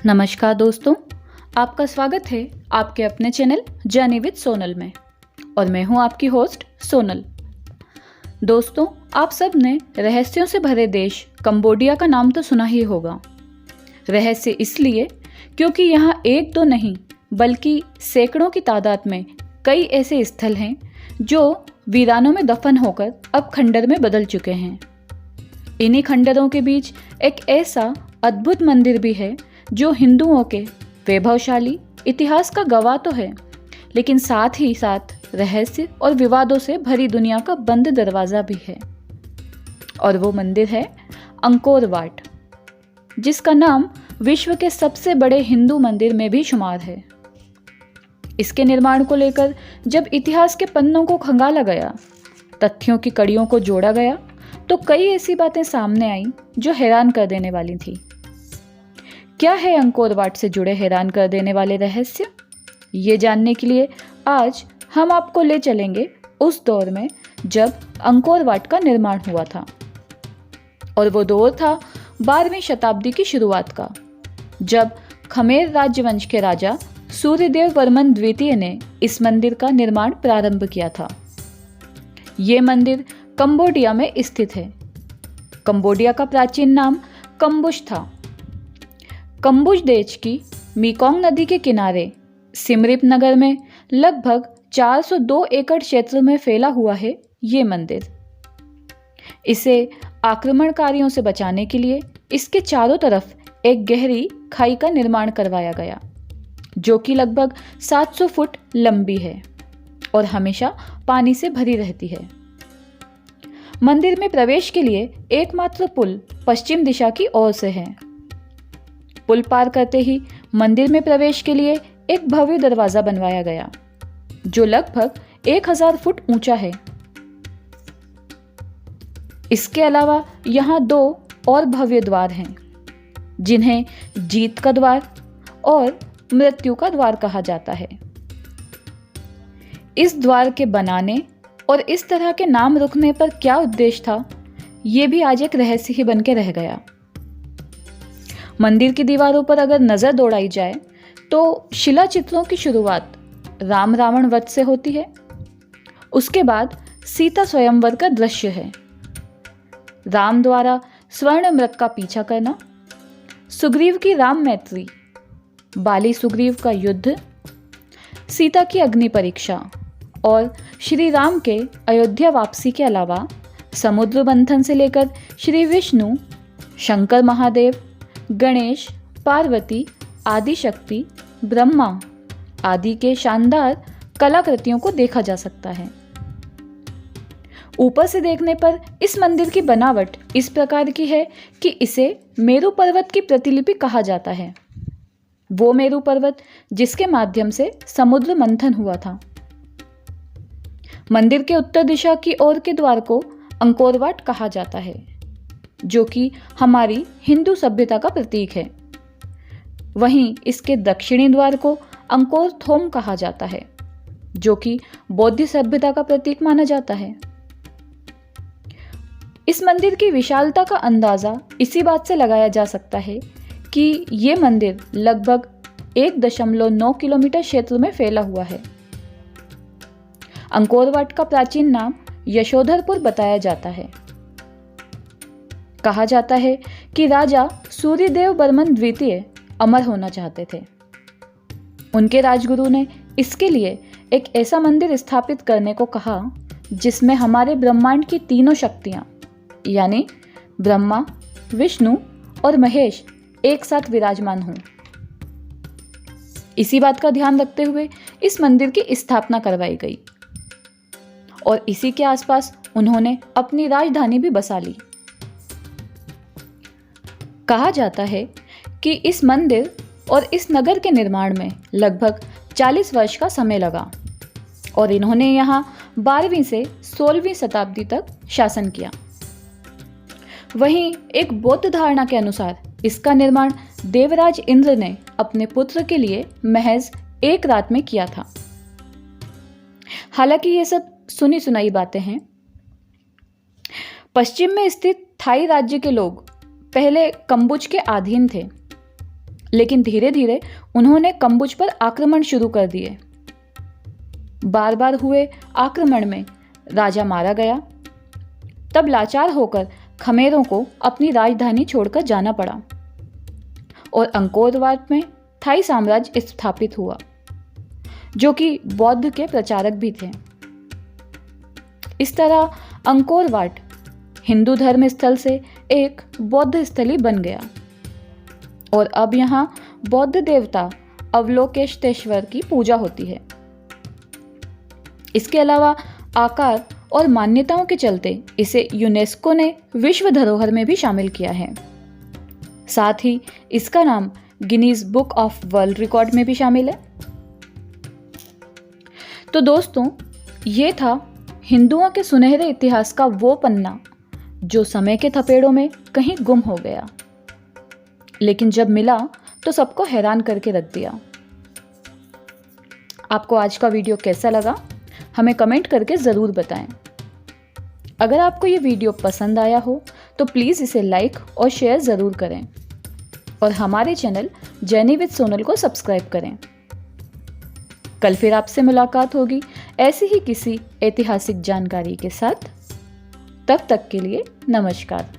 नमस्कार दोस्तों, आपका स्वागत है आपके अपने चैनल जर्नी विद सोनल में। और मैं हूं आपकी होस्ट सोनल। दोस्तों, आप सब ने रहस्यों से भरे देश कंबोडिया का नाम तो सुना ही होगा। रहस्य इसलिए क्योंकि यहाँ एक दो नहीं बल्कि सैकड़ों की तादाद में कई ऐसे स्थल हैं जो वीरानों में दफन होकर अब खंडर में बदल चुके हैं। इन्हीं खंडरों के बीच एक ऐसा अद्भुत मंदिर भी है जो हिंदुओं के वैभवशाली इतिहास का गवाह तो है, लेकिन साथ ही साथ रहस्य और विवादों से भरी दुनिया का बंद दरवाजा भी है। और वो मंदिर है अंकोर वाट, जिसका नाम विश्व के सबसे बड़े हिंदू मंदिर में भी शुमार है। इसके निर्माण को लेकर जब इतिहास के पन्नों को खंगाला गया, तथ्यों की कड़ियों को जोड़ा गया, तो कई ऐसी बातें सामने आईं जो हैरान कर देने वाली थी। क्या है अंकोर वाट से जुड़े हैरान कर देने वाले रहस्य? ये जानने के लिए आज हम आपको ले चलेंगे उस दौर में जब अंकोर वाट का निर्माण हुआ था। और वो दौर था 12वीं शताब्दी की शुरुआत का, जब खमेर राजवंश के राजा सूर्यदेव वर्मन द्वितीय ने इस मंदिर का निर्माण प्रारंभ किया था। ये मंदिर कंबोडिया में स्थित है। कंबोडिया का प्राचीन नाम कंबुज था। कंबुज देश की मेकोंग नदी के किनारे सिमरिप नगर में लगभग 402 एकड़ क्षेत्र में फैला हुआ है ये मंदिर। इसे आक्रमणकारियों से बचाने के लिए इसके चारों तरफ एक गहरी खाई का निर्माण करवाया गया, जो कि लगभग 700 फुट लंबी है और हमेशा पानी से भरी रहती है। मंदिर में प्रवेश के लिए एकमात्र पुल पश्चिम दिशा की ओर से है। पुल पार करते ही मंदिर में प्रवेश के लिए एक भव्य दरवाजा बनवाया गया, जो लगभग 1000 फुट ऊंचा है। इसके अलावा यहाँ 2 और भव्य द्वार हैं, जिन्हें जीत का द्वार और मृत्यु का द्वार कहा जाता है। इस द्वार के बनाने और इस तरह के नाम रखने पर क्या उद्देश्य था, ये भी आज एक रहस्य ही बन के रह गया। मंदिर की दीवारों पर अगर नजर दौड़ाई जाए तो शिला चित्रों की शुरुआत राम रावण वध से होती है। उसके बाद सीता स्वयंवर का दृश्य है, राम द्वारा स्वर्ण मृग का पीछा करना, सुग्रीव की राम मैत्री, बाली सुग्रीव का युद्ध, सीता की अग्नि परीक्षा और श्री राम के अयोध्या वापसी के अलावा समुद्र मंथन से लेकर श्री विष्णु, शंकर महादेव, गणेश, पार्वती, आदि शक्ति, ब्रह्मा आदि के शानदार कलाकृतियों को देखा जा सकता है। ऊपर से देखने पर इस मंदिर की बनावट इस प्रकार की है कि इसे मेरु पर्वत की प्रतिलिपि कहा जाता है। वो मेरु पर्वत जिसके माध्यम से समुद्र मंथन हुआ था। मंदिर के उत्तर दिशा की ओर के द्वार को अंकोर वाट कहा जाता है, जो कि हमारी हिंदू सभ्यता का प्रतीक है। वहीं इसके दक्षिणी द्वार को अंकोर थोम कहा जाता है, जो कि बौद्ध सभ्यता का प्रतीक माना जाता है। इस मंदिर की विशालता का अंदाजा इसी बात से लगाया जा सकता है कि ये मंदिर लगभग 1.9 किलोमीटर क्षेत्र में फैला हुआ है। अंकोर वाट का प्राचीन नाम यशोधरपुर बताया जाता है। कहा जाता है कि राजा सूर्यदेव वर्मन द्वितीय अमर होना चाहते थे। उनके राजगुरु ने इसके लिए एक ऐसा मंदिर स्थापित करने को कहा जिसमें हमारे ब्रह्मांड की तीनों शक्तियां यानी ब्रह्मा, विष्णु और महेश एक साथ विराजमान हों। इसी बात का ध्यान रखते हुए इस मंदिर की स्थापना करवाई गई और इसी के आसपास उन्होंने अपनी राजधानी भी बसा ली। कहा जाता है कि इस मंदिर और इस नगर के निर्माण में लगभग 40 वर्ष का समय लगा और इन्होंने यहाँ 12वीं से 16वीं शताब्दी तक शासन किया। वहीं एक बौद्ध धारणा के अनुसार इसका निर्माण देवराज इंद्र ने अपने पुत्र के लिए महज एक रात में किया था। हालांकि ये सब सुनी सुनाई बातें हैं। पश्चिम में स्थित थाई राज्य के लोग पहले कंबुज के अधीन थे। लेकिन धीरे धीरे उन्होंने कम्बुज पर आक्रमण शुरू कर दिए। बार बार हुए आक्रमण में राजा मारा गया। तब लाचार होकर खमेरों को अपनी राजधानी छोड़कर जाना पड़ा और अंकोर वाट में थाई साम्राज्य स्थापित हुआ, जो कि बौद्ध के प्रचारक भी थे। इस तरह अंकोर वाट हिंदू धर्म स्थल से एक बौद्ध स्थली बन गया और अब यहाँ बौद्ध देवता अवलोकेतेश्वर की पूजा होती है। इसके अलावा आकार और मान्यताओं के चलते इसे यूनेस्को ने विश्व धरोहर में भी शामिल किया है। साथ ही इसका नाम Guinness book of world record में भी शामिल है। तो दोस्तों, ये था हिंदुओं के सुनहरे इतिहास का वो पन्ना जो समय के थपेड़ों में कहीं गुम हो गया, लेकिन जब मिला तो सबको हैरान करके रख दिया। आपको आज का वीडियो कैसा लगा, हमें कमेंट करके ज़रूर बताएं। अगर आपको ये वीडियो पसंद आया हो तो प्लीज़ इसे लाइक और शेयर ज़रूर करें और हमारे चैनल जर्नी विद सोनल को सब्सक्राइब करें। कल फिर आपसे मुलाकात होगी ऐसी ही किसी ऐतिहासिक जानकारी के साथ। तब तक के लिए नमस्कार।